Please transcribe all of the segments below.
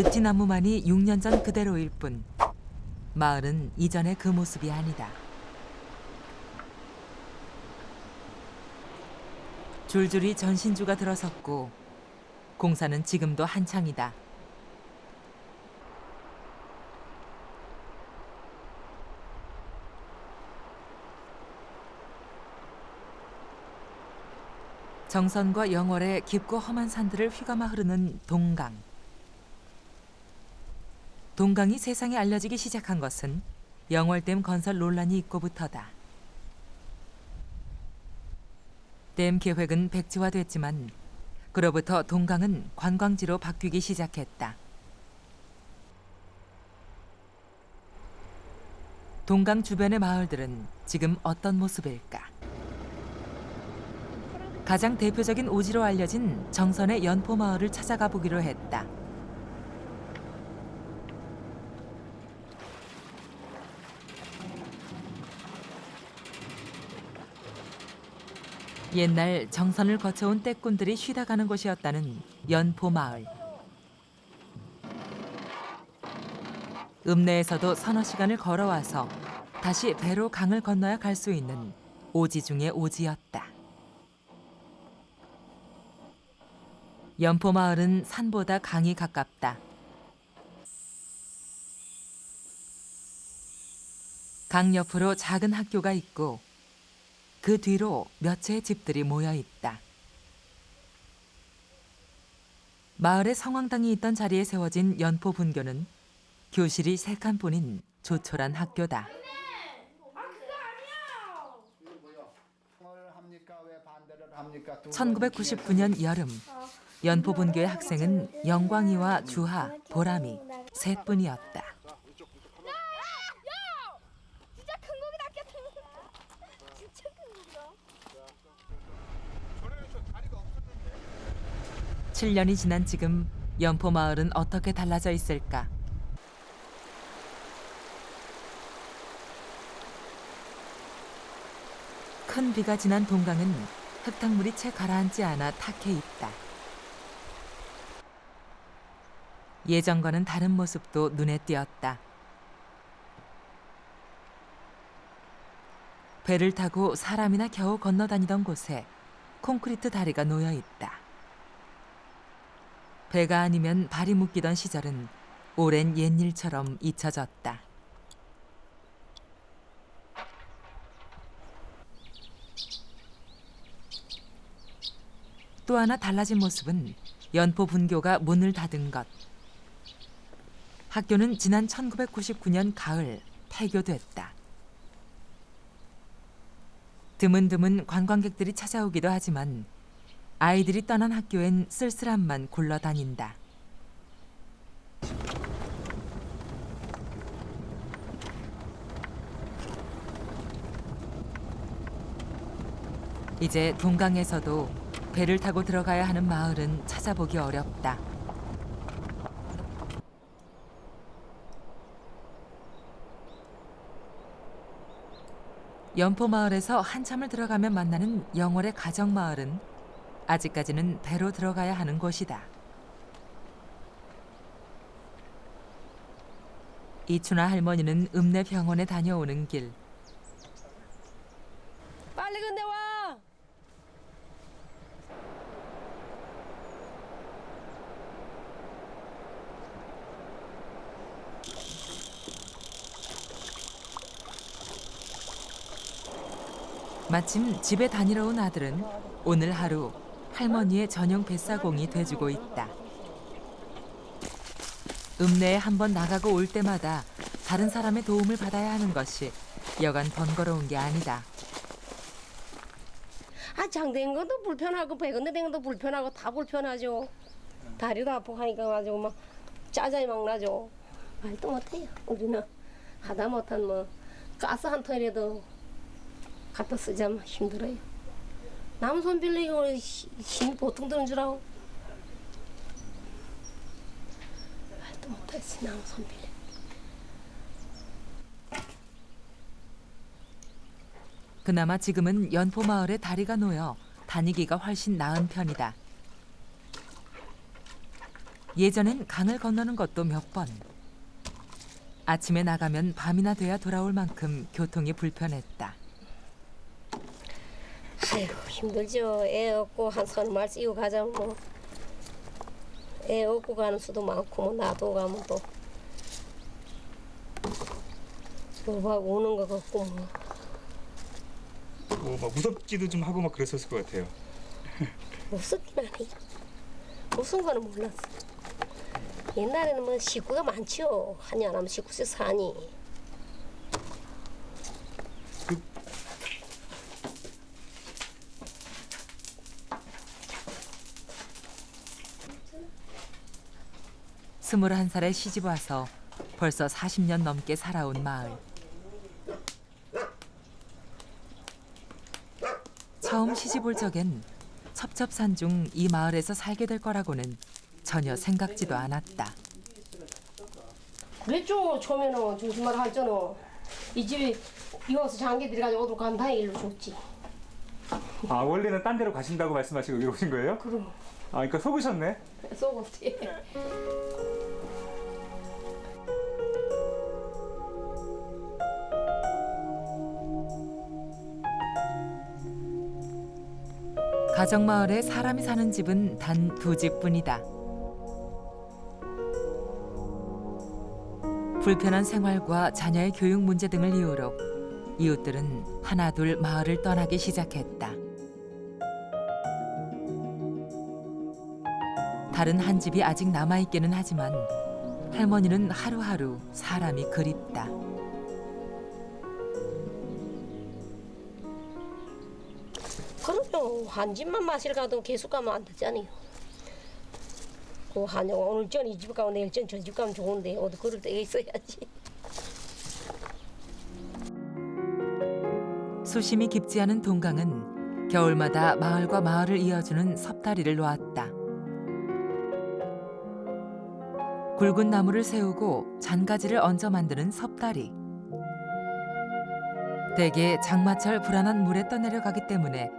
느티나무만이 6년 전 그대로일 뿐 마을은 이전의 그 모습이 아니다. 줄줄이 전신주가 들어섰고 공사는 지금도 한창이다. 정선과 영월의 깊고 험한 산들을 휘감아 흐르는 동강. 동강이 세상에 알려지기 시작한 것은 영월댐 건설 논란이 있고부터다. 댐 계획은 백지화됐지만 그로부터 동강은 관광지로 바뀌기 시작했다. 동강 주변의 마을들은 지금 어떤 모습일까? 가장 대표적인 오지로 알려진 정선의 연포마을을 찾아가 보기로 했다. 옛날 정선을 거쳐온 떼꾼들이 쉬다 가는 곳이었다는 연포마을. 읍내에서도 서너 시간을 걸어와서 다시 배로 강을 건너야 갈 수 있는 오지 중의 오지였다. 연포마을은 산보다 강이 가깝다. 강 옆으로 작은 학교가 있고 그 뒤로 몇 채의 집들이 모여 있다. 마을의 성황당이 있던 자리에 세워진 연포 분교는 교실이 3칸뿐인 조촐한 학교다. 1999년 여름, 연포 분교의 학생은 영광이와 주하, 보람이 셋뿐이었다. 진짜 큰 고기 낚였다. 진짜 큰 고기다. 7년이 지난 지금 연포 마을은 어떻게 달라져 있을까? 큰 비가 지난 동강은 흙탕물이 채 가라앉지 않아 탁해 있다. 예전과는 다른 모습도 눈에 띄었다. 배를 타고 사람이나 겨우 건너다니던 곳에 콘크리트 다리가 놓여 있다. 배가 아니면 발이 묶이던 시절은 오랜 옛일처럼 잊혀졌다. 또 하나 달라진 모습은 연포 분교가 문을 닫은 것. 학교는 지난 1999년 가을 폐교됐다. 드문드문 관광객들이 찾아오기도 하지만 아이들이 떠난 학교엔 쓸쓸함만 굴러다닌다. 이제 동강에서도 배를 타고 들어가야 하는 마을은 찾아보기 어렵다. 연포 마을에서 한참을 들어가면 만나는 영월의 가정마을은 아직까지는 배로 들어가야 하는 곳이다. 이춘아 할머니는 읍내 병원에 다녀오는 길. 빨리 근데 와. 마침 집에 다니러 온 아들은 오늘 하루 할머니의 전용 뱃사공이 돼주고 있다. 읍내에 한번 나가고 올 때마다 다른 사람의 도움을 받아야 하는 것이 여간 번거로운 게 아니다. 아, 장된 것도 불편하고 배건대 된 것도 불편하고 다 불편하죠. 다리도 아프고 하니까 가지고 막 짜증이 막 나죠. 말도 못해요. 우리는 하다 못한 뭐 가스 한 ton이라도 갖다 쓰자면 힘들어요. 남 손 빌리고 힘이 보통 드는 줄 알고. 말도 못했지, 남 손 빌리. 그나마 지금은 연포 마을에 다리가 놓여 다니기가 훨씬 나은 편이다. 예전엔 강을 건너는 것도 몇 번. 아침에 나가면 밤이나 돼야 돌아올 만큼 교통이 불편했다. 아이고 힘들죠. 애 업고 한 서너 말 띄고 가자면 뭐. 애 업고 가는 수도 많고 뭐 놔두고 가면 또 막 오는 거 같고 뭐. 막 무섭기도 좀 하고 막 그랬었을 것 같아요. 무섭긴 하네. 무슨 거는 몰랐어. 옛날에는 뭐 식구가 많죠. 한이 안 하면 식구씩 사니. 스물한 살에 시집 와서 벌써 40년 넘게 살아온 마을. 처음 시집 올 적엔 첩첩산중 이 마을에서 살게 될 거라고는 전혀 생각지도 않았다. 그랬죠. 처음에는 조심하라 할잖아. 이 집에 비워서 장기 들어가지고 어디로 간다 일로 줬지. 아 원래는 딴 데로 가신다고 말씀하시고 여기 오신 거예요? 그럼 아 그러니까 속으셨네. 썩었지. 가정마을에 사람이 사는 집은 단 2집뿐이다. 불편한 생활과 자녀의 교육 문제 등을 이유로 이웃들은 하나둘 마을을 떠나기 시작했다. 다른 한 집이 아직 남아있기는 하지만 할머니는 하루하루 사람이 그립다. 그럼요. 한 집만 마실 가도 계속 가면 안 되잖아요. 그 한영 오늘 전 이 집 가면 내일 전 저 집 가면 좋은데 어디 그럴 때가 있어야지. 수심이 깊지 않은 동강은 겨울마다 마을과 마을을 이어주는 섭다리를 놓았다. 굵은 나무를 세우고 잔가지를 얹어 만드는 섭다리. 대개 장마철 불안한 물에 떠내려가기 때문에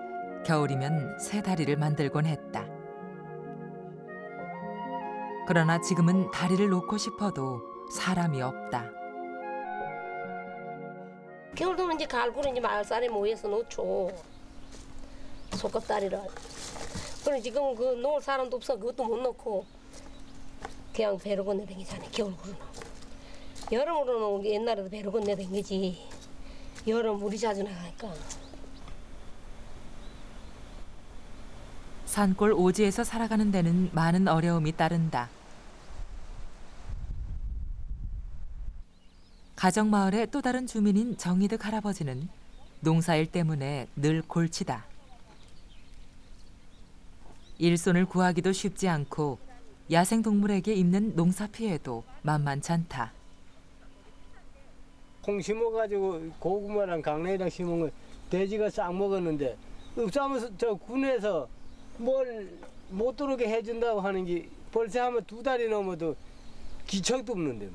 겨울이면 새 다리를 만들곤 했다. 그러나 지금은 다리를 놓고 싶어도 사람이 없다. 겨울 되면 이제 갈고리 이제 마을살에 모여서 놓죠. 소꿉다리를. 그럼 지금 그 놓을 사람도 없어. 그것도 못 놓고 그냥 배로 건네댕기잖아요. 겨울으로는. 여름으로는 우리 옛날에도 배로 건네댕기지. 여름 물이 자주 나가니까. 산골 오지에서 살아가는 데는 많은 어려움이 따른다. 가정마을의 또 다른 주민인 정희득 할아버지는 농사일 때문에 늘 골치다. 일손을 구하기도 쉽지 않고 야생동물에게 입는 농사 피해도 만만치 않다. 콩 심어가지고 고구마랑 강냉이랑 심은 거 돼지가 싹 먹었는데 읍사무소 저 군에서 뭘 못 들어오게 해준다고 하는 게 벌써 하면 2달이 넘어도 기척도 없는데.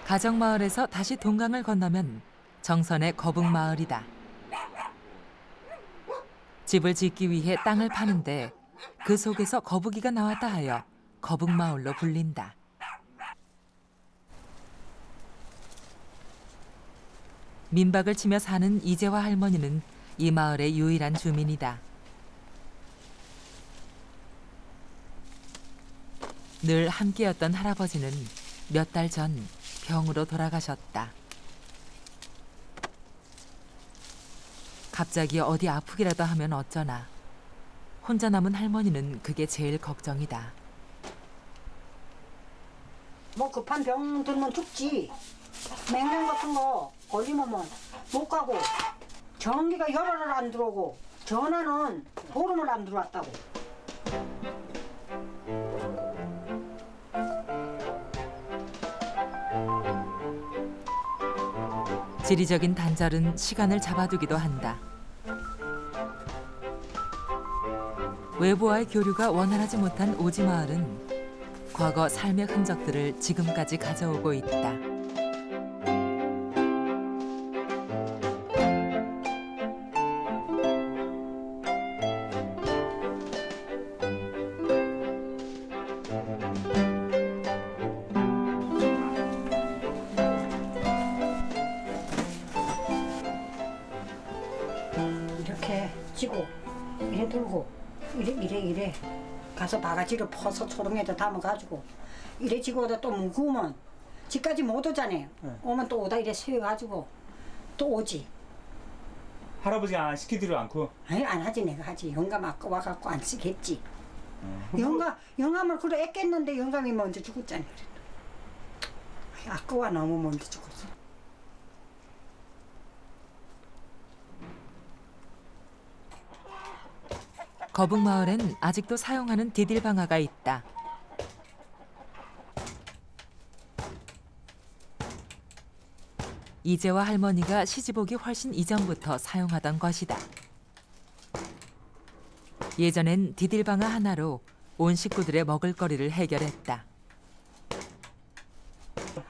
가정마을에서 다시 동강을 건너면 정선의 거북마을이다. 집을 짓기 위해 땅을 파는데 그 속에서 거북이가 나왔다 하여 거북마을로 불린다. 민박을 치며 사는 이재화 할머니는 이 마을의 유일한 주민이다. 늘 함께였던 할아버지는 몇 달 전 병으로 돌아가셨다. 갑자기 어디 아프기라도 하면 어쩌나. 혼자 남은 할머니는 그게 제일 걱정이다. 뭐 급한 병 들면 죽지. 맹장 같은 거 걸리면 못 가고 전기가 열흘을 안 들어오고 전화는 보름을 안 들어왔다고. 지리적인 단절은 시간을 잡아두기도 한다. 외부와의 교류가 원활하지 못한 오지마을은 과거 삶의 흔적들을 지금까지 가져오고 있다. 이렇게 찌고 이래 들고 이래 가서 바가지를 퍼서 초롱에다 담아가지고 이래 지고다 또 무거우면 집까지 못 오잖아요. 오면 또 오다 이래 세워가지고 또 오지. 할아버지가 시키지를 않고. 아니 안 하지 내가 하지. 영감 아까 와갖고 안 쓰겠지. 영감을 그래 애깼는데 영감이 먼저 죽었잖아요. 아까워 너무 먼저 죽었어. 거북마을엔 아직도 사용하는 디딜방아가 있다. 이재와 할머니가 시집오기 훨씬 이전부터 사용하던 것이다. 예전엔 디딜방아 하나로 온 식구들의 먹을거리를 해결했다.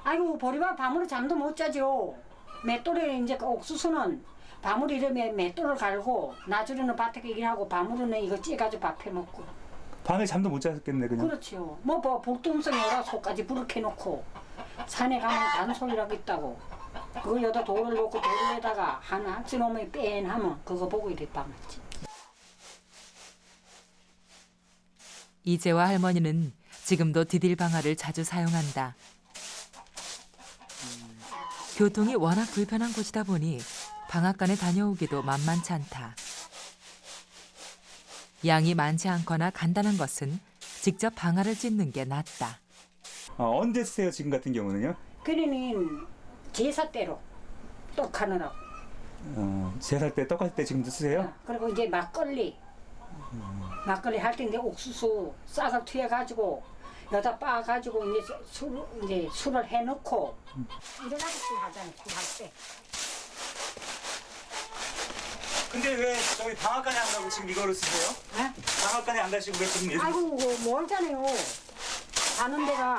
아이고 보리밥 밤으로 잠도 못 자죠. 맷돌에 이제 그 옥수수는 밤으로 이러면 맷돌을 갈고 나주로는 밭에 일하고 밤으로는 이거 찌가지고 밥 해먹고. 밤에 잠도 못 잤겠네 그냥. 그렇죠. 뭐 복동성에 오라 소까지 불을 켜놓고 산에 가면 단소리라고 있다고. 그거 여기다 돌을 놓고 돌에다가 하나 찌놓으면 뺀 하면 그거 보고 이래 밤았지. 이재와 할머니는 지금도 디딜방아를 자주 사용한다. 교통이 워낙 불편한 곳이다 보니 방앗간에 다녀오기도 만만치 않다. 양이 많지 않거나 간단한 것은 직접 방아를 찢는 게 낫다. 언제 쓰세요 지금 같은 경우는요? 그러니 제사 때로 떡하느라고. 제사 때 떡할 때 지금도 쓰세요? 그리고 이제 막걸리 할 때 이제 옥수수 싹을 튀어가지고 여기다 빻아가지고 이제 술을 해놓고 일어나서 술 하잖아요. 술 할 때. 근데 왜 저기 방앗간에 안 가고 지금 이거를 쓰세요? 네? 방앗간에 안 가시고 왜 지금 아이고 멀잖아요. 가는 데가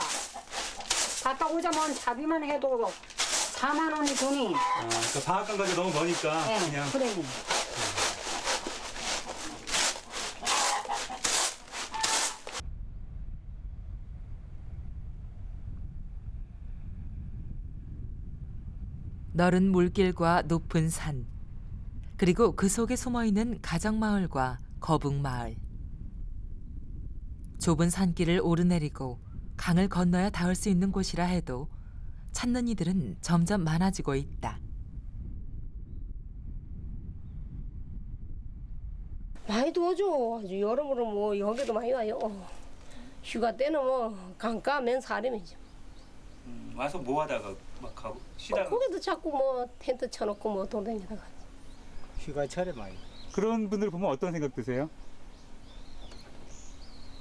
갔다 오자면 자비만 해도 4만 원이 돈이. 그러니까 방앗간 가기 너무 머니까 네, 그냥. 그래. 너른 물길과 높은 산, 그리고 그 속에 숨어있는 가정마을과 거북마을. 좁은 산길을 오르내리고 강을 건너야 닿을 수 있는 곳이라 해도 찾는 이들은 점점 많아지고 있다. 많이도 오죠. 아주 여러모로 뭐 여기도 많이 와요. 휴가 때는 뭐 강가면 사람이죠. 와서 뭐 하다가 막 가고 거기도 자꾸 뭐 텐트 쳐놓고 뭐 돌다니다가. 휴가철에 많이. 그런 분들 보면 어떤 생각 드세요?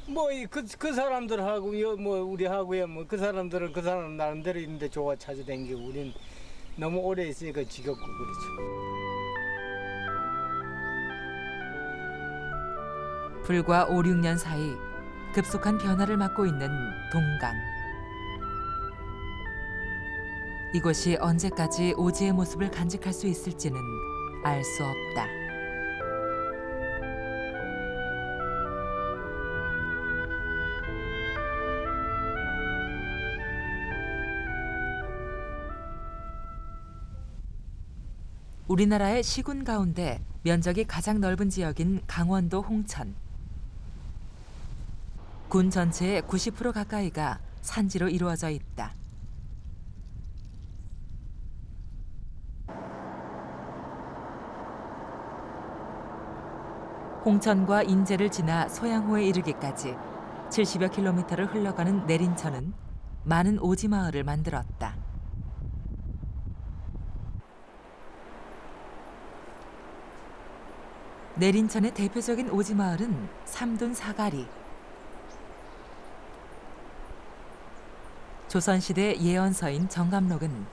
뭐 그 사람들하고 뭐 우리하고야 뭐 그 사람들은 그 사람 나름대로 있는데 좋아 찾아다니고 우린 너무 오래 있으니까 지겹고 그렇죠. 불과 5, 6년 사이 급속한 변화를 맞고 있는 동강. 이곳이 언제까지 오지의 모습을 간직할 수 있을지는 알 수 없다. 우리나라의 시군 가운데 면적이 가장 넓은 지역인 강원도 홍천. 군 전체의 90% 가까이가 산지로 이루어져 있다. 홍천과 인제를 지나 소양호에 이르기까지 70여 킬로미터를 흘러가는 내린천은 많은 오지 마을을 만들었다. 내린천의 대표적인 오지 마을은 삼둔 사가리. 조선시대 예언서인 정감록은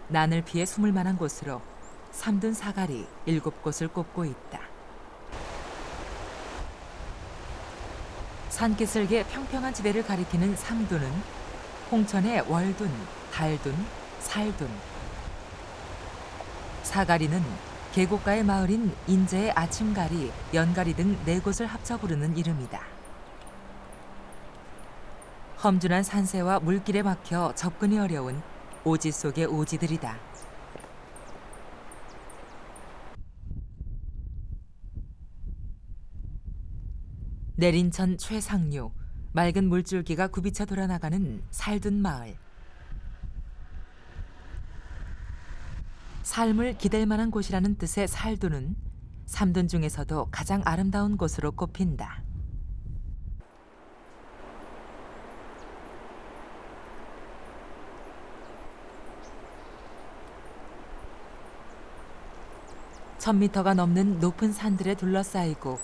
난을 피해 숨을 만한 곳으로 삼둔 사가리 7곳을 꼽고 있다. 산기슭의 평평한 지대를 가리키는 삼둔은 홍천의 월둔, 달둔, 살둔. 사가리는 계곡가의 마을인 인제의 아침가리, 연가리 등 4곳을 합쳐 부르는 이름이다. 험준한 산세와 물길에 막혀 접근이 어려운 오지 속의 오지들이다. 내린천 최상류, 맑은 물줄기가 굽이쳐 돌아나가는 살둔 마을. 삶을 기댈 만한 곳이라는 뜻의 살둔은 삼둔 중에서도 가장 아름다운 곳으로 꼽힌다. (1000m) 넘는 높은 산들에 둘러싸이고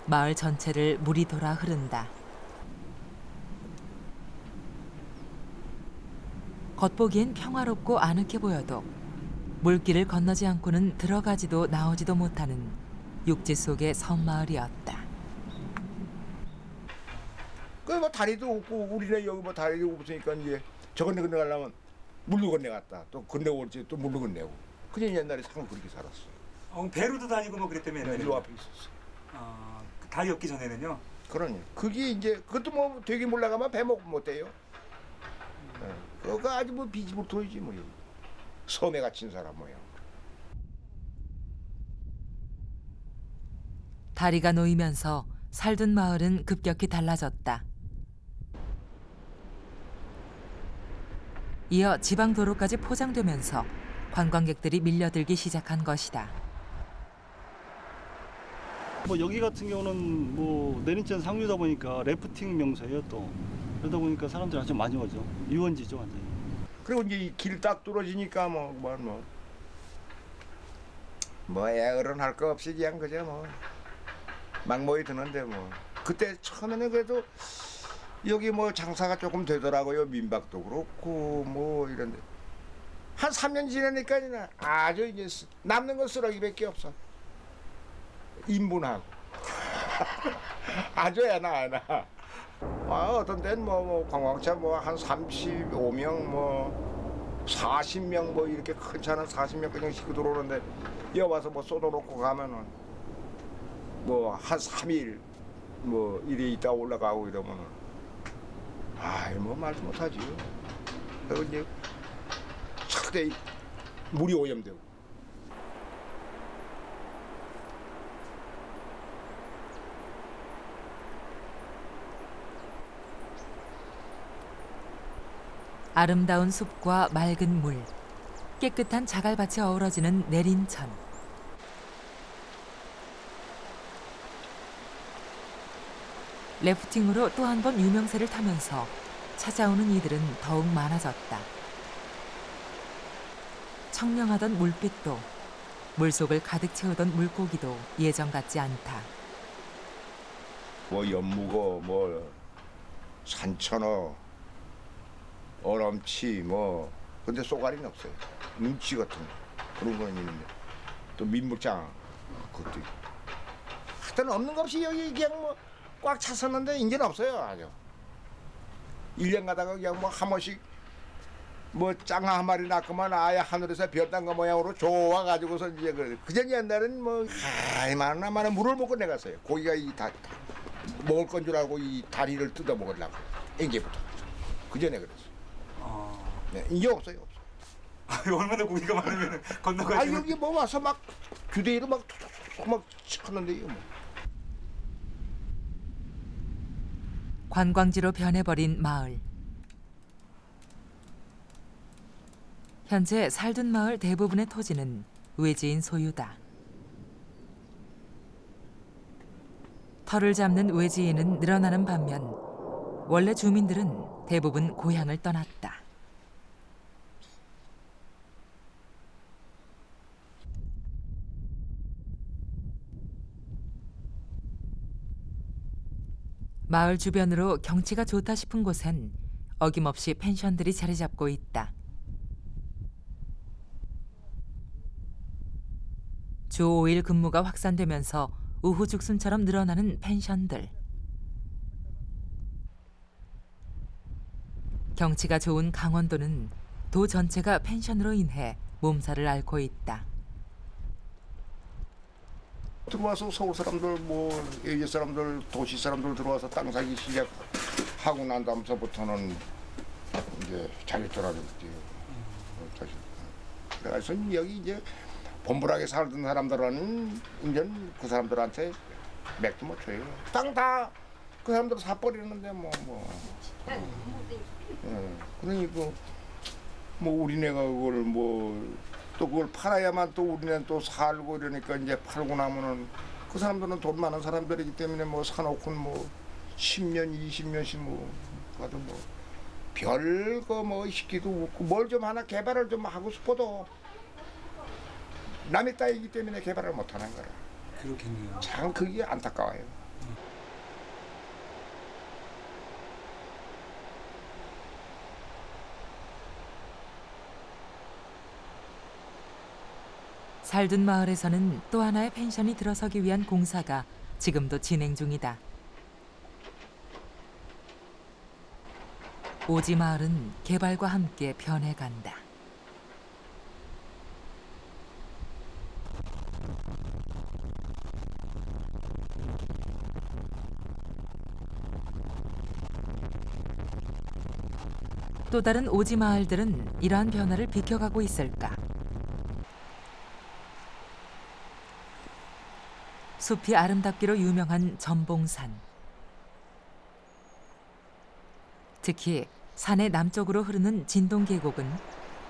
마을 전체를 물이 돌아 흐른다. 겉보기엔 평화롭고 아늑해 보여도 물길을 건너지 않고는 들어가지도 나오지도 못하는 육지 속의 섬마을이었다. 그 뭐 다리도 없고 우리는 여기 뭐 다리도 없으니까 이제 저 건너가려면 물로 건너갔다 또 건너올지 또 물로 건너고 그냥 옛날에 상 그렇게 살았어. 배로도 다니고 뭐 그랬다며 네, 옛날에. 요 앞에 있었어. 그 다리 없기 전에는요. 그러니 그게 이제 그것도 뭐 되게 몰라가면 배 먹고 못 돼요. 그거 아주 뭐 비지불통이지 뭐. 섬에 갇힌 사람 모양. 다리가 놓이면서 살둔 마을은 급격히 달라졌다. 이어 지방도로까지 포장되면서 관광객들이 밀려들기 시작한 것이다. 뭐 여기 같은 경우는 뭐 내린천 상류다 보니까 래프팅 명소예요 또. 그러다 보니까 사람들이 아주 많이 오죠. 유원지죠 완전히. 그리고 이제 길 딱 뚫어지니까 뭐 애어른 할 거 없이 그냥 그저 뭐 막모이 드는데 뭐 그때 처음에는 그래도 여기 뭐 장사가 조금 되더라고요. 민박도 그렇고 뭐 이런데 한 3년 지나니까 아주 이제 남는 건 쓰레기밖에 없어. 인분하고 아주 애나. 어떤 데는 뭐 관광차 뭐 한 35명 뭐 40명 뭐 이렇게 큰 차는 40명 그냥 싣고 들어오는데 여기 와서 뭐 쏟아놓고 가면은 뭐 한 3일 뭐 이리 있다 올라가고 이러면은 아이 뭐 말도 못하지요. 그리고 이제 차대 물이 오염되고. 아름다운 숲과 맑은 물, 깨끗한 자갈밭이 어우러지는 내린천. 래프팅으로 또 한 번 유명세를 타면서 찾아오는 이들은 더욱 많아졌다. 청량하던 물빛도, 물속을 가득 채우던 물고기도 예전 같지 않다. 뭐 연무고 뭐 산천어 어람치 뭐 근데 쏘가리는 없어요. 눈치 같은 그런 거는 있는데 또 민물장 그것도 있고 하여튼 없는 거 없이 여기 그냥 뭐 꽉 찼었는데 이제는 없어요. 아주 1년 가다가 그냥 뭐 한 번씩 뭐 짱아 한 마리 낳고만 아예 하늘에서 별 딴 거 모양으로 좋아가지고서 이제 그전 옛날에는 뭐 많은 물을 먹고 내갔어요. 고기가 이 다 먹을 건 줄 알고 이 다리를 뜯어 먹으려고 앵게부터 그전에 그랬어요. 네, 이게 없어요. 얼마나 고기가 많으면 건너가지고. 아 여기 뭐 와서 막 규대로 막 쳤는데요. 뭐. 관광지로 변해버린 마을. 현재 살둔 마을 대부분의 토지는 외지인 소유다. 터를 잡는 외지인은 늘어나는 반면 원래 주민들은 대부분 고향을 떠났다. 마을 주변으로 경치가 좋다 싶은 곳엔 어김없이 펜션들이 자리 잡고 있다. 주 5일 근무가 확산되면서 우후 죽순처럼 늘어나는 펜션들. 경치가 좋은 강원도는 도 전체가 펜션으로 인해 몸살을 앓고 있다. 들어와서 서울 사람들 뭐 예지 사람들 도시 사람들 들어와서 땅 사기 시작하고 난 다음서부터는 이제 자기 돌아졌지. 그래서 여기 이제 본불하게 살던 사람들은 이제 그 사람들한테 맥도 못 줘요. 땅 다 그 사람들 사버리는데 그러니까 뭐 우리네가 그걸 뭐 또 그걸 팔아야만 또 우리는 또 살고 이러니까 이제 팔고 나면은 그 사람들은 돈 많은 사람들이기 때문에 뭐 사놓고 뭐 10년, 20년씩 뭐 가도 뭐 별거 뭐 시키도 없고 뭘 좀 하나 개발을 좀 하고 싶어도 남의 땅이기 때문에 개발을 못 하는 거라. 그렇겠네요. 참 그게 안타까워요. 살둔 마을에서는 또 하나의 펜션이 들어서기 위한 공사가 지금도 진행 중이다. 오지 마을은 개발과 함께 변해간다. 또 다른 오지 마을들은 이러한 변화를 비켜가고 있을까? 숲이 아름답기로 유명한 전봉산. 특히 산의 남쪽으로 흐르는 진동계곡은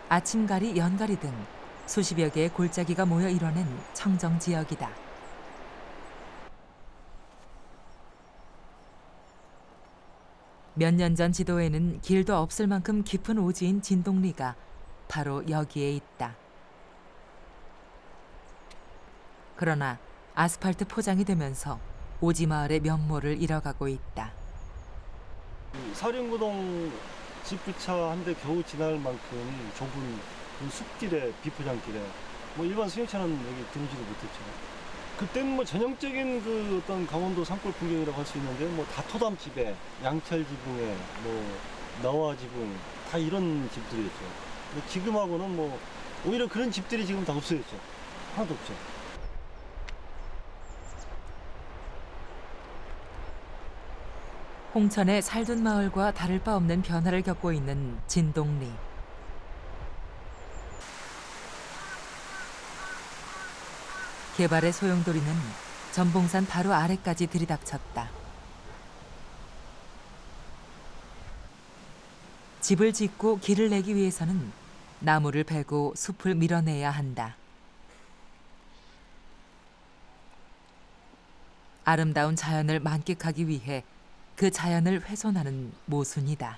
아침가리, 연가리 등 수십여 개의 골짜기가 모여 이뤄낸 청정지역이다. 몇 년 전 지도에는 길도 없을 만큼 깊은 오지인 진동리가 바로 여기에 있다. 그러나 아스팔트 포장이 되면서 오지 마을의 면모를 잃어가고 있다. 사령구동 집주차 한 대 겨우 지날 만큼 좁은 그 숲길에 비포장길에 뭐 일반 승용차는 여기 들어오지도 못했죠. 그때는 뭐 전형적인 그 어떤 강원도 산골 풍경이라고 할 수 있는데 뭐 다토담집에 양철 지붕에 뭐 나와 지붕 다 이런 집들이었죠. 근데 지금하고는 뭐 오히려 그런 집들이 지금 다 없어졌죠. 하나도 없죠. 홍천의 살둔 마을과 다를 바 없는 변화를 겪고 있는 진동리. 개발의 소용돌이는 전봉산 바로 아래까지 들이닥쳤다. 집을 짓고 길을 내기 위해서는 나무를 베고 숲을 밀어내야 한다. 아름다운 자연을 만끽하기 위해 그 자연을 훼손하는 모순이다.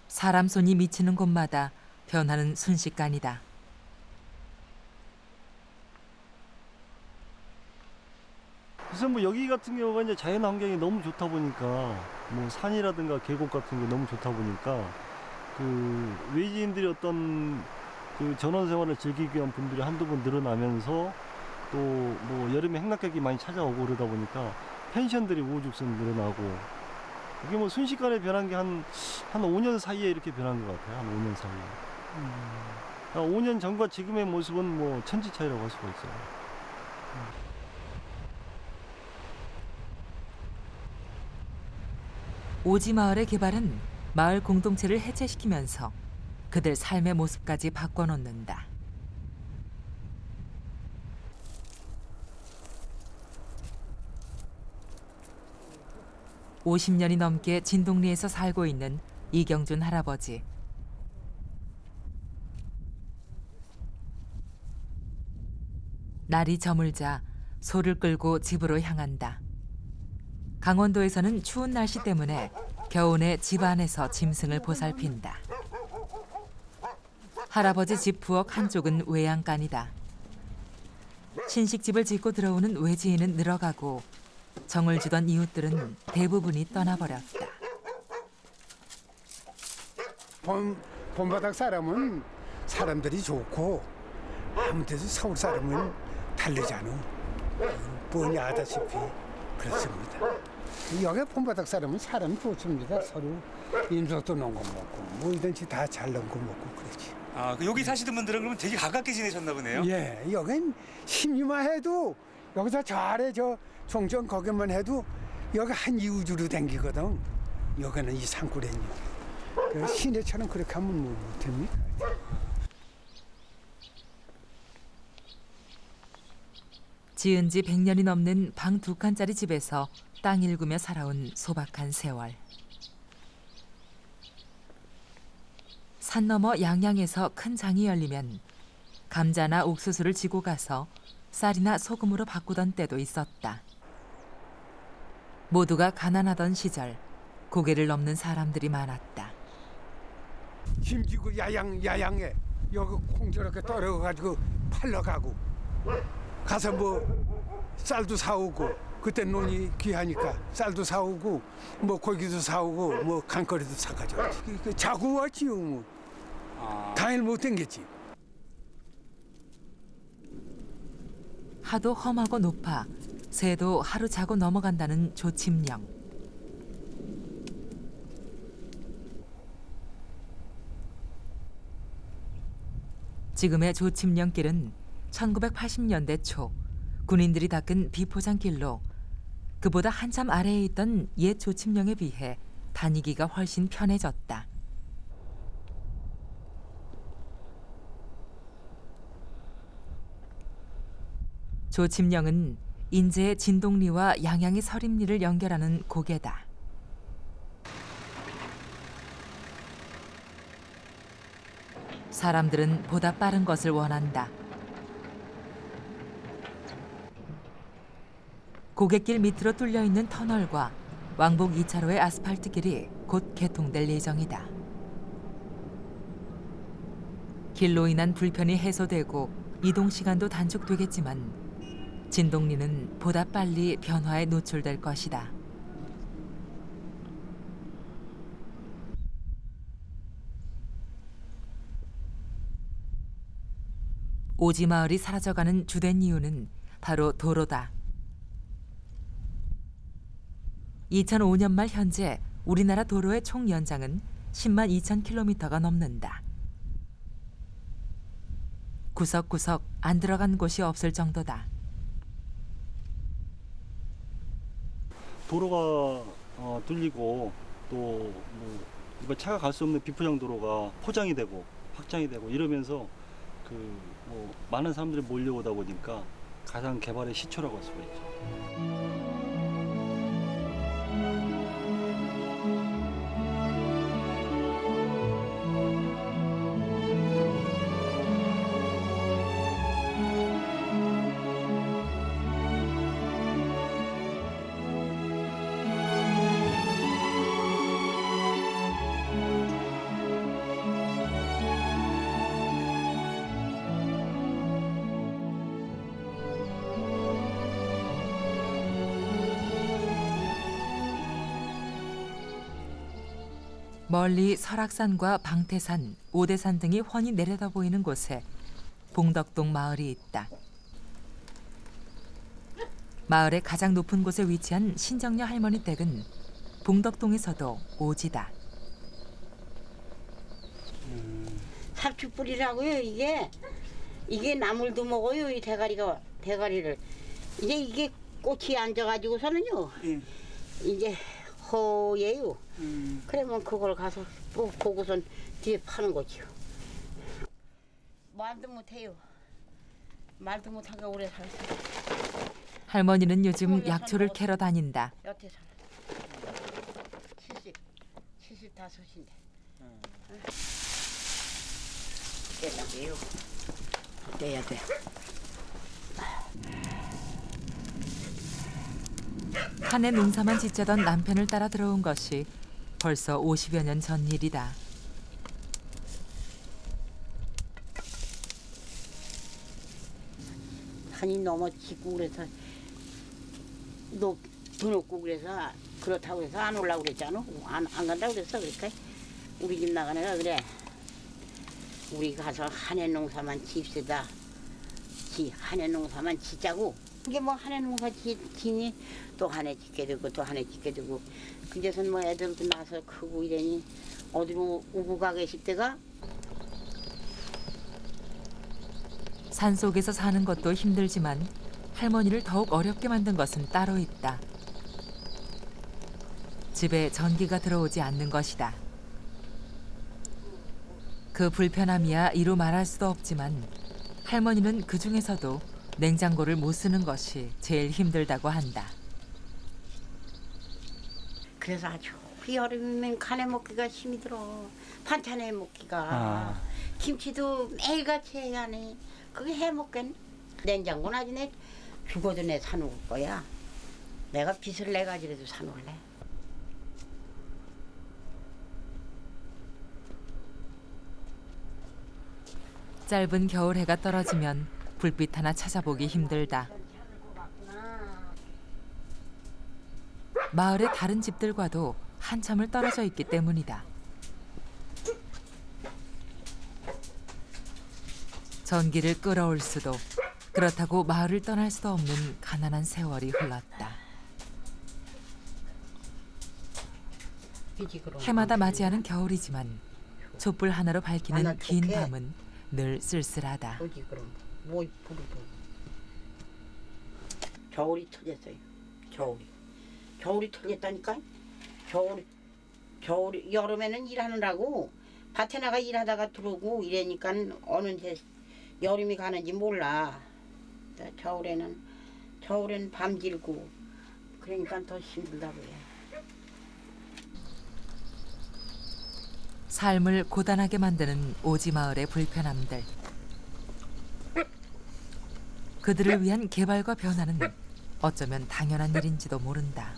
사람 손이 미치는 곳마다 변하는 순식간이다. 그래서 뭐 여기 같은 경우가 이제 자연 환경이 너무 좋다 보니까 뭐 산이라든가 계곡 같은 게 너무 좋다 보니까 그 외지인들이 어떤 그 전원 생활을 즐기기 위한 분들이 한두 번 늘어나면서 또 뭐 여름에 행락객이 많이 찾아오고 그러다 보니까 펜션들이 우후죽순 늘어나고 이게 뭐 순식간에 변한 게 한 5년 사이에 이렇게 변한 것 같아요. 한 5년 사이에. 5년 전과 지금의 모습은 뭐 천지 차이라고 할 수가 있어요. 오지 마을의 개발은 마을 공동체를 해체시키면서 그들 삶의 모습까지 바꿔놓는다. 50년이 넘게 진동리에서 살고 있는 이경준 할아버지. 날이 저물자 소를 끌고 집으로 향한다. 강원도에서는 추운 날씨 때문에 겨우내 집 안에서 짐승을 보살핀다. 할아버지 집 부엌 한쪽은 외양간이다. 신식집을 짓고 들어오는 외지인은 늘어가고 정을 주던 이웃들은 대부분이 떠나버렸다. 본바닥 사람은 사람들이 좋고 아무데도 서울 사람은 다르잖아. 뻔히 아다시피 그렇습니다. 여기 본바닥 사람은 사람이 좋습니다. 서로 임소도 넣은 거 먹고 뭐든지 다 잘 넣은 거 먹고 그러지. 아, 여기 사시던 분들은 그러면 되게 가깝게 지내셨나 보네요. 예, 여긴 10리만 해도 여기서 저 아래 저 종전 거기만 해도 여기 한 이우주로 댕기거든. 여기는 이 산골에는 그 시내처럼 그렇게 하면 뭐 못합니까? 지은 지 100년이 넘는 방 2칸짜리 집에서 땅 일구며 살아온 소박한 세월. 산 너머 양양에서 큰 장이 열리면 감자나 옥수수를 지고 가서 쌀이나 소금으로 바꾸던 때도 있었다. 모두가 가난하던 시절 고개를 넘는 사람들이 많았다. 힘주고 야양에 여기 콩 저렇게 떨어가지고 팔러 가고 가서 뭐 쌀도 사오고 그때 논이 귀하니까 쌀도 사오고 뭐 고기도 사오고 뭐 간거리도 사가지고 자고 왔지요. 뭐 당일 못 댕겼지. 하도 험하고 높아 새도 하루 자고 넘어간다는 조침령. 지금의 조침령길은 1980년대 초 군인들이 닦은 비포장길로 그보다 한참 아래에 있던 옛 조침령에 비해 다니기가 훨씬 편해졌다. 조침령은 인제의 진동리와 양양의 서림리를 연결하는 고개다. 사람들은 보다 빠른 것을 원한다. 고갯길 밑으로 뚫려 있는 터널과 왕복 2차로의 아스팔트 길이 곧 개통될 예정이다. 길로 인한 불편이 해소되고 이동 시간도 단축되겠지만 진동리는 보다 빨리 변화에 노출될 것이다. 오지 마을이 사라져가는 주된 이유는 바로 도로다. 2005년 말 현재 우리나라 도로의 총 연장은 10만 2천 킬로미터가 넘는다. 구석구석 안 들어간 곳이 없을 정도다. 도로가 뚫리고 또 뭐 일반 차가 갈 수 없는 비포장 도로가 포장이 되고 확장이 되고 이러면서 그 뭐 많은 사람들이 몰려오다 보니까 가장 개발의 시초라고 할 수가 있죠. 멀리 설악산과 방태산, 오대산 등이 훤히 내려다 보이는 곳에 봉덕동 마을이 있다. 마을의 가장 높은 곳에 위치한 신정녀 할머니 댁은 봉덕동에서도 오지다. 삽추뿌리라고요. 이게 나물도 먹어요. 이 대가리를 이게 꽃이 앉아가지고서는요. 이제 허예요. 그러면 그걸 가서 또 보고선 뒤에 파는 거지요. 말도 못해요. 말도 못하게 오래 살았어요. 할머니는 요즘 약초를 캐러 다닌다. 여태 살았어요. 75인데. 떼야 돼요. 떼야 돼. 한 해 농사만 짓자던 남편을 따라 들어온 것이 벌써 50여 년 전 일이다. 산이 넘어지고 그래서 드높고 그래서 그렇다고 해서 안 올라고 그랬잖아. 안 간다고 그랬어. 그러니까 우리 집 나간 애가 그래. 우리 가서 한해 농사만 짓시다. 한해 농사만 짓자고. 이게 뭐 한해 농사 지니 또 한해 짓게 되고 또 한해 짓게 되고. 그제선 뭐 애들도 나서 크고 이러니 어디로 오고 가 계실 때가. 산속에서 사는 것도 힘들지만 할머니를 더욱 어렵게 만든 것은 따로 있다. 집에 전기가 들어오지 않는 것이다. 그 불편함이야 이루 말할 수도 없지만 할머니는 그 중에서도 냉장고를 못 쓰는 것이 제일 힘들다고 한다. 그래서 아주 여름이면 간에 먹기가 힘이 들어. 반찬에 먹기가. 김치도 매일같이 해야 하네. 그게 해 먹겠네. 냉장고는 아주 내 죽어도 내 사놓을 거야. 내가 빚을 내 가지라도 사놓을래. 짧은 겨울 해가 떨어지면 불빛 하나 찾아보기 힘들다. 마을의 다른 집들과도 한참을 떨어져 있기 때문이다. 전기를 끌어올 수도, 그렇다고 마을을 떠날 수도 없는 가난한 세월이 흘렀다. 해마다 맞이하는 겨울이지만 촛불 하나로 밝히는 긴 밤은 늘 쓸쓸하다. 어디 그럼 뭐 부르고. 겨울이 터졌어요. 겨울이 터졌다니까. 겨울이 여름에는 일하느라고 밭에 나가 일하다가 들어오고 이러니까 어느새 여름이 가는지 몰라. 겨울에는 밤 질고 그러니까 더 힘들다고 해. 삶을 고단하게 만드는 오지 마을의 불편함들. 그들을 위한 개발과 변화는 어쩌면 당연한 일인지도 모른다.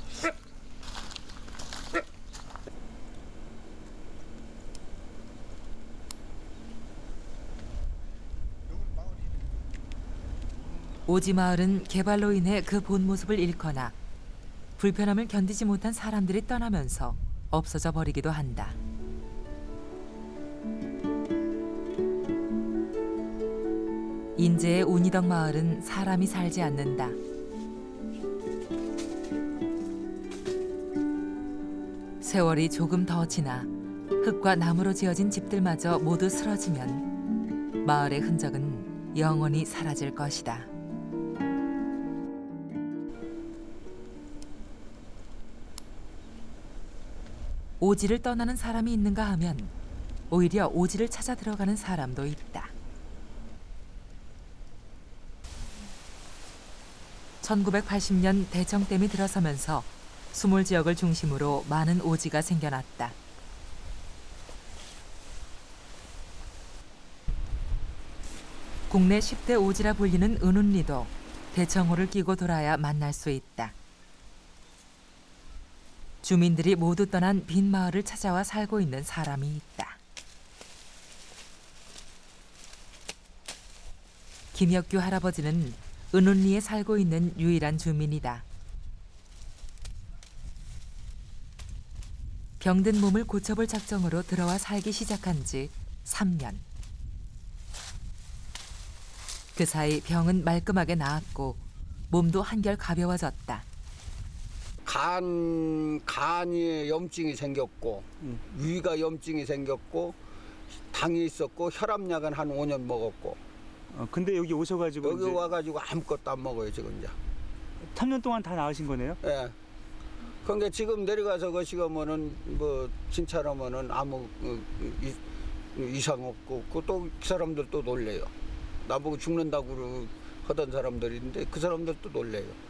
오지 마을은 개발로 인해 그 본 모습을 잃거나 불편함을 견디지 못한 사람들이 떠나면서 없어져 버리기도 한다. 인제의 운이덕 마을은 사람이 살지 않는다. 세월이 조금 더 지나 흙과 나무로 지어진 집들마저 모두 쓰러지면 마을의 흔적은 영원히 사라질 것이다. 오지를 떠나는 사람이 있는가 하면 오히려 오지를 찾아 들어가는 사람도 있다. 1980년 대청댐이 들어서면서 수몰 지역을 중심으로 많은 오지가 생겨났다. 국내 10대 오지라 불리는 은운리도 대청호를 끼고 돌아야 만날 수 있다. 주민들이 모두 떠난 빈 마을을 찾아와 살고 있는 사람이 있다. 김혁규 할아버지는 은운리에 살고 있는 유일한 주민이다. 병든 몸을 고쳐볼 작정으로 들어와 살기 시작한 지 3년. 그 사이 병은 말끔하게 나았고 몸도 한결 가벼워졌다. 간에 염증이 생겼고 위가 염증이 생겼고 당이 있었고 혈압약은 한 5년 먹었고. 근데 여기 오셔가지고 여기 와가지고 아무것도 안 먹어요 지금 이제. 3년 동안 다 나으신 거네요? 예. 그러니까 지금 내려가서 거시면은 뭐 진찰하면은 아무 이상 없고 또 그 사람들 또 놀래요. 나보고 죽는다고 하던 사람들인데 그 사람들도 놀래요.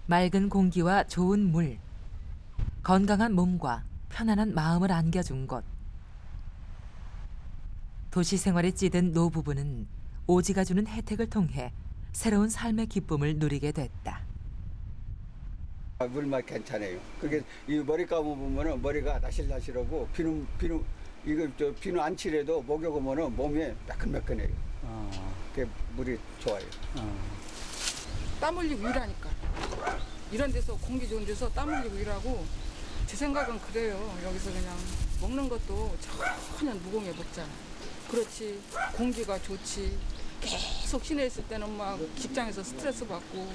맑은 공기와 좋은 물, 건강한 몸과 편안한 마음을 안겨준 곳. 도시 생활에 찌든 노부부는 오지가 주는 혜택을 통해 새로운 삶의 기쁨을 누리게 됐다. 물맛 괜찮아요. 그게 이 머리 감아보면은 머리가 나실나실하고 비누 안 칠해도 목욕하면은 몸이 매끈매끈해요. 그게 물이 좋아요. 땀 흘리고 일하니까. 이런 데서 공기 좋은 데서 땀 흘리고 일하고 제 생각은 그래요. 여기서 그냥 먹는 것도 전혀 무공해 먹잖아. 그렇지 공기가 좋지. 계속 시내에 있을 때는 막 직장에서 스트레스 받고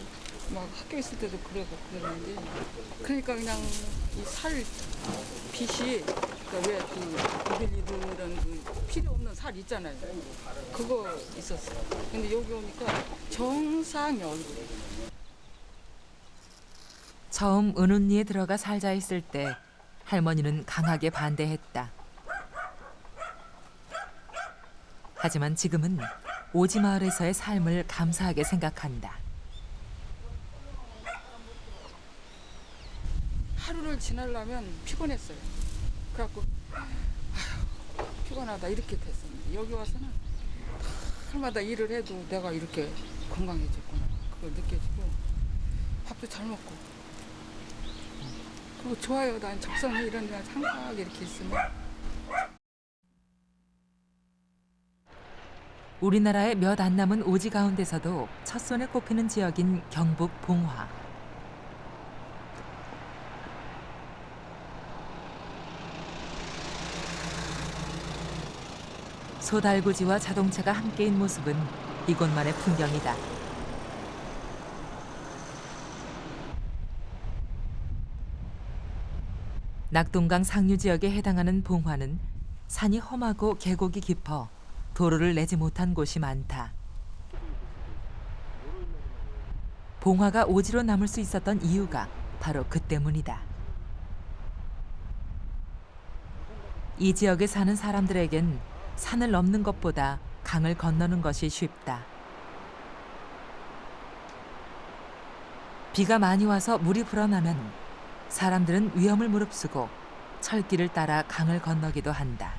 막 학교 있을 때도 그랬는데 그러니까 그냥 이 살 빚이 그러니까 왜 고빌리들은 그 필요 없는 살 있잖아요. 그거 있었어요. 근데 여기 오니까 정상이 얼굴이. 처음 은운리에 들어가 살자 했을 때 할머니는 강하게 반대했다. 하지만 지금은 오지 마을에서의 삶을 감사하게 생각한다. 하루를 지나려면 피곤했어요. 그래갖고 아휴, 피곤하다 이렇게 됐었는데 여기 와서는 날마다 일을 해도 내가 이렇게 건강해졌구나 그걸 느껴지고 밥도 잘 먹고 그리고 좋아요. 난 적성에 이런 데 항상 이렇게 있으면. 우리나라의 몇 안 남은 오지 가운데서도 첫손에 꼽히는 지역인 경북 봉화. 소달구지와 자동차가 함께인 모습은 이곳만의 풍경이다. 낙동강 상류 지역에 해당하는 봉화는 산이 험하고 계곡이 깊어 도로를 내지 못한 곳이 많다. 봉화가 오지로 남을 수 있었던 이유가 바로 그 때문이다. 이 지역에 사는 사람들에겐 산을 넘는 것보다 강을 건너는 것이 쉽다. 비가 많이 와서 물이 불어나면 사람들은 위험을 무릅쓰고 철길을 따라 강을 건너기도 한다.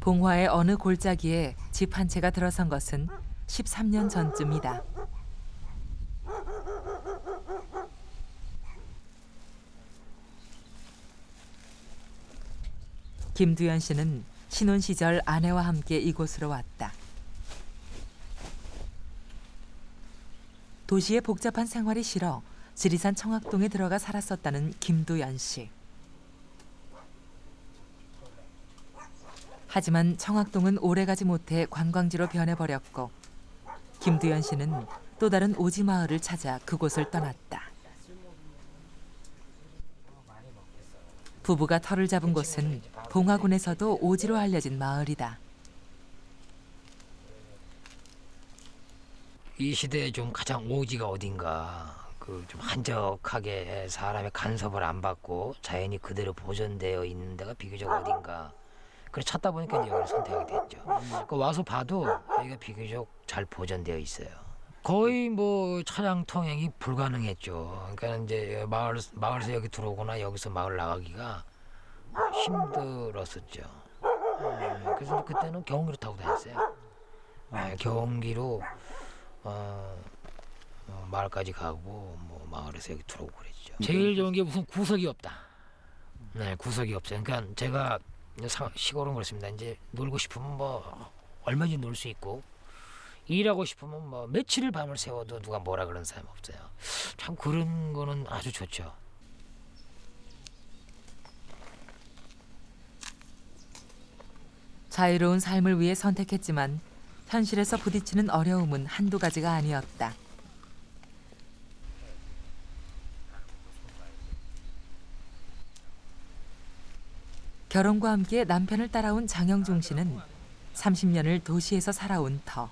봉화의 어느 골짜기에 집 한 채가 들어선 것은 13년 전쯤이다. 김두연 씨는 신혼 시절 아내와 함께 이곳으로 왔다. 도시의 복잡한 생활이 싫어 지리산 청학동에 들어가 살았었다는 김두연 씨. 하지만 청학동은 오래가지 못해 관광지로 변해버렸고 김두연 씨는 또 다른 오지 마을을 찾아 그곳을 떠났다. 부부가 터를 잡은 곳은 봉화군에서도 오지로 알려진 마을이다. 이 시대에 좀 가장 오지가 어딘가, 그 좀 한적하게 사람의 간섭을 안 받고 자연이 그대로 보존되어 있는 데가 비교적 어딘가. 그래서 찾다 보니까 이제 여기를 선택하게 됐죠. 그 와서 봐도 여기가 비교적 잘 보존되어 있어요. 거의 뭐 차량 통행이 불가능했죠. 그러니까 이제 마을에서 여기 들어오거나 여기서 마을 나가기가 힘들었었죠. 그래서 그때는 경운기로 타고 다녔어요. 경운기로 마을까지 가고 뭐 마을에서 여기 들어오고 그랬죠. 제일 좋은 게 무슨 구석이 없다. 네, 구석이 없어요. 그러니까 제가 시골은 그렇습니다. 이제 놀고 싶으면 뭐 얼마든지 놀 수 있고 일하고 싶으면 뭐 며칠을 밤을 새워도 누가 뭐라 그러는 사람 없어요. 참 그런 거는 아주 좋죠. 자유로운 삶을 위해 선택했지만 현실에서 부딪히는 어려움은 한두 가지가 아니었다. 결혼과 함께 남편을 따라온 장영중 씨는 30년을 도시에서 살아온 터.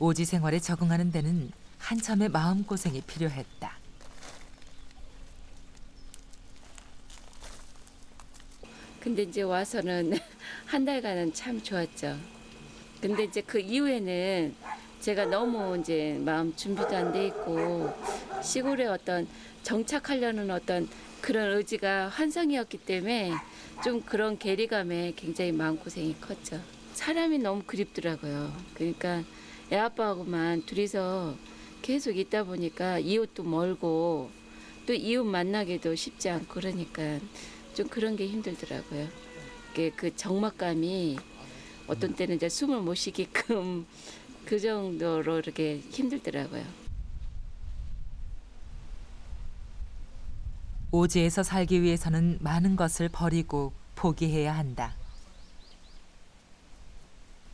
오지 생활에 적응하는 데는 한참의 마음고생이 필요했다. 근데 이제 와서는 한 달간은 참 좋았죠. 근데 이제 그 이후에는 제가 너무 이제 마음 준비도 안 돼 있고 시골에 어떤 정착하려는 어떤 그런 의지가 환상이었기 때문에 좀 그런 괴리감에 굉장히 마음고생이 컸죠. 사람이 너무 그립더라고요. 그러니까 애 아빠하고만 둘이서 계속 있다 보니까 이웃도 멀고 또 이웃 만나기도 쉽지 않고 그러니까 좀 그런 게 힘들더라고요. 그 적막감이 어떤 때는 이제 숨을 못 쉬게끔 그 정도로 이렇게 힘들더라고요. 오지에서 살기 위해서는 많은 것을 버리고 포기해야 한다.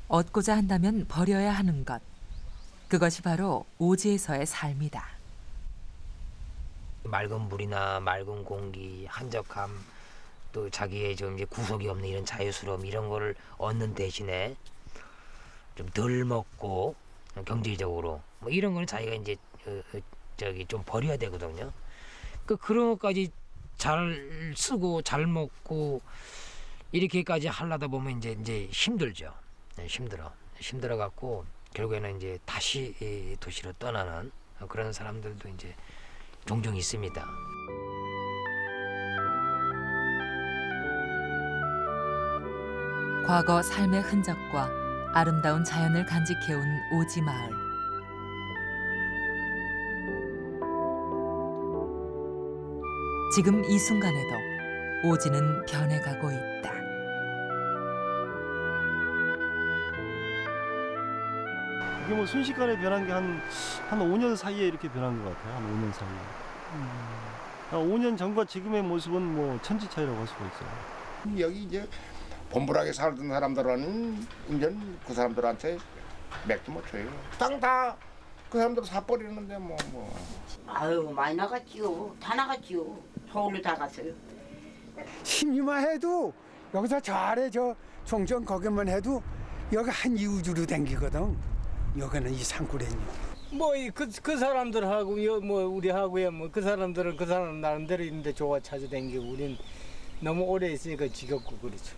얻고자 한다면 버려야 하는 것. 그것이 바로 오지에서의 삶이다. 맑은 물이나 맑은 공기, 한적함, 또 자기의 좀 이제 구속이 없는 이런 자유스러움 이런 거를 얻는 대신에 좀 덜 먹고 경제적으로 뭐 이런 거는 자기가 이제 저기 좀 버려야 되거든요. 그런 것까지 잘 쓰고 잘 먹고 이렇게까지 하려다 보면 이제 힘들죠. 힘들어 갖고 결국에는 이제 다시 이 도시로 떠나는 그런 사람들도 이제 종종 있습니다. 과거 삶의 흔적과 아름다운 자연을 간직해온 오지 마을. 지금 이 순간에도 오지는 변해가고 있다. 이게 뭐 순식간에 변한 게 한 5년 사이에 이렇게 변한 것 같아요. 한 5년 사이에. 한 5년 전과 지금의 모습은 뭐 천지 차이라고 할 수가 있어요. 여기 이제 범불하게 살던 사람들은 이제 그 사람들한테 맥도 못 줘요. 땅 다 그 사람들 사버리는데 뭐. 아유 많이 나갔지요. 다 나갔지요. 서울로 다 갔어요. 심리만 해도 여기서 저 아래 저 종전 거기만 해도 여기 한 이우주로 댕기거든. 여기는 이 산골에는. 뭐 그 사람들하고 뭐 우리하고야 뭐 그 사람들은 그 사람 나름대로 있는데 좋아 찾아댕기고 우린 너무 오래 있으니까 지겹고 그렇죠.